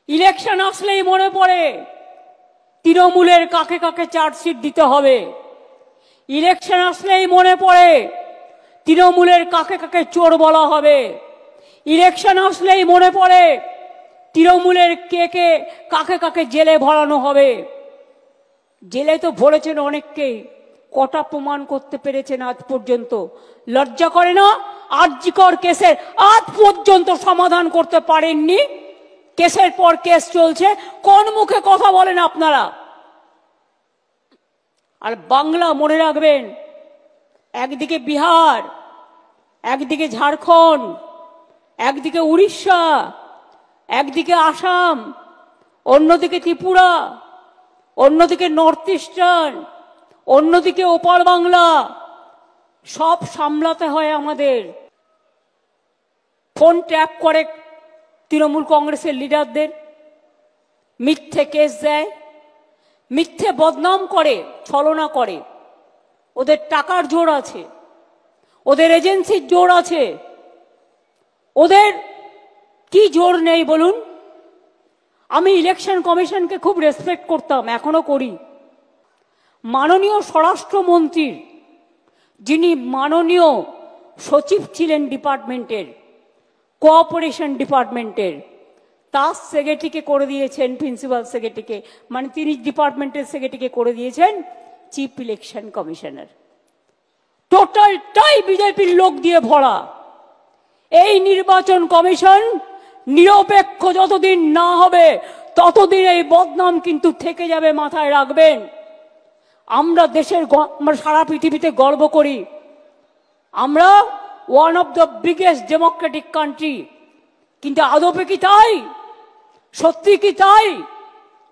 Election আসলেই মনে পড়ে তৃণমূলের কাকে কাকে চার্জশিট দিতে হবে। ইলেকশন আসলেই মনে পড়ে তৃণমূলের কাকে কাকে চোর বলা হবে। ইলেকশন আসলেই মনে পড়ে তৃণমূলের কে কাকে কাকে জেলে ভরানো হবে। জেলে তো ভরেছেন অনেককেই, কটা প্রমাণ করতে পেরেছেন আজ পর্যন্ত? লজ্জা করে না? আরজিকর কেসের আজ পর্যন্ত সমাধান করতে পারেননি। কেসের পর কেস চলছে, কোন মুখে কথা বলেন আপনারা? আর বাংলা মনে রাখবেন, একদিকে বিহার, একদিকে ঝাড়খণ্ড, একদিকে উড়িষ্যা, একদিকে আসাম, অন্যদিকে ত্রিপুরা, অন্যদিকে নর্থ ইস্টার্ন, অন্যদিকে ওপার বাংলা। সব সামলাতে হয় আমাদের। ফোন ট্যাপ করে তৃণমূল কংগ্রেসের লিডারদের, মিথ্যে কেস দেয়, মিথ্যে বদনাম করে, ছলনা করে। ওদের টাকার জোর আছে, ওদের এজেন্সির জোর আছে, ওদের কি জোর নেই বলুন? আমি ইলেকশন কমিশনকে খুব রেসপেক্ট করতাম, এখনো করি। মাননীয় স্বরাষ্ট্রমন্ত্রীর, যিনি মাননীয় সচিব ছিলেন ডিপার্টমেন্টের, কোঅপারেশন ডিপার্টমেন্টের, তার সেক্রেটারিকে করে দিয়েছেন প্রিন্সিপাল সেক্রেটারিকে, মানে তিনি ডিপার্টমেন্টের সেক্রেটারিকে করে দিয়েছেন চিফ ইলেকশন কমিশনার। টোটালটাই বিজেপির লোক দিয়ে ভরা। এই নির্বাচন কমিশন নিরপেক্ষ যতদিন না হবে ততদিন এই বদনাম কিন্তু থেকে যাবে, মাথায় রাখবেন। আমরা দেশের, আমরা সারা পৃথিবীতে গর্ব করি, আমরা one of the biggest Democratic country. কিন্তু আদপে কি তাই? সত্যি কি তাই?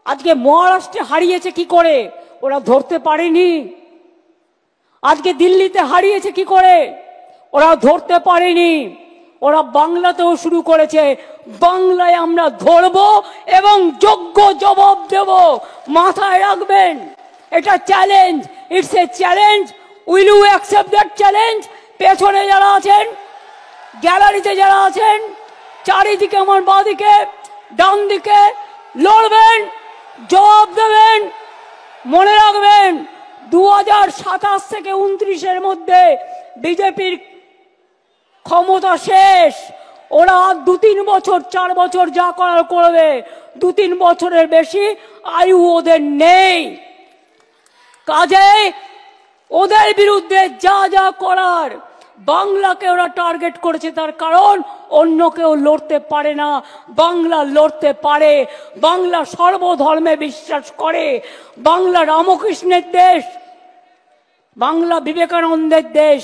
আজকে মহারাষ্ট্রে হারিয়েছে কি করে? ওরা ধরতে পারেনি। আজকে দিল্লিতে হারিয়েছে কি করে? ওরা ধরতে পারেনি। ওরা বাংলাতেও শুরু করেছে। বাংলায় আমরা ধরব এবং যোগ্য জবাব দেব, মাথায় রাখবেন। এটা challenge, it's a challenge. Will you accept that challenge? পেছনে যারা আছেন, গ্যালারিতে যারা আছেন, চারিদিকে আমার বাঁদিকে ডান দিকে, লড়বেন, জবাব দেবেন। মনে রাখবেন 2027 থেকে 29-এর মধ্যে বিজেপির ক্ষমতা শেষ। ওরা 2-3 বছর 4 বছর যা করার করবে, 2-3 বছরের বেশি আয়ু ওদের নেই। কাজে ওদের বিরুদ্ধে যা যা করার, বাংলাকে ওরা টার্গেট করেছে, তার কারণ অন্য কেউ লড়তে পারে না, বাংলা লড়তে পারে। বাংলা সর্বধর্মে বিশ্বাস করে, বাংলা রামকৃষ্ণের দেশ, বাংলা বিবেকানন্দের দেশ,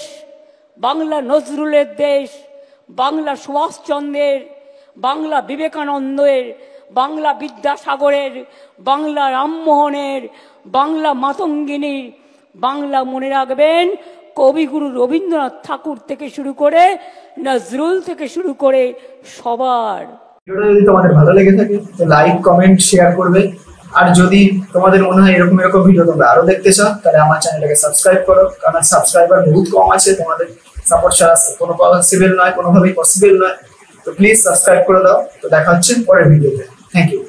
বাংলা নজরুলের দেশ, বাংলা সুভাষচন্দ্রের, বাংলা বিবেকানন্দের, বাংলা বিদ্যাসাগরের, বাংলা রামমোহনের, বাংলা মাতঙ্গিনীর, বাংলা মনে রাখবেন কবিগুরু রবীন্দ্রনাথ ঠাকুর থেকে শুরু করে নজরুল থেকে শুরু করে সবার। ভিডিওটা যদি তোমাদের ভালো লেগে থাকে তো লাইক, কমেন্ট, শেয়ার করবে। আর যদি তোমাদের মনে হয় এরকম এরকম ভিডিও তোমরা আরো দেখতে চাও, তাহলে আমার চ্যানেলটাকে সাবস্ক্রাইব করো, কারণ সাবস্ক্রাইবার বহুত কম আছে। তোমাদের সাপোর্ট ছাড়া কোনো পসিবল নয়, কোনোভাবেই পসিবল নয়। তো প্লিজ সাবস্ক্রাইব করে দাও। তো দেখা হচ্ছে পরের ভিডিওতে। Thank you.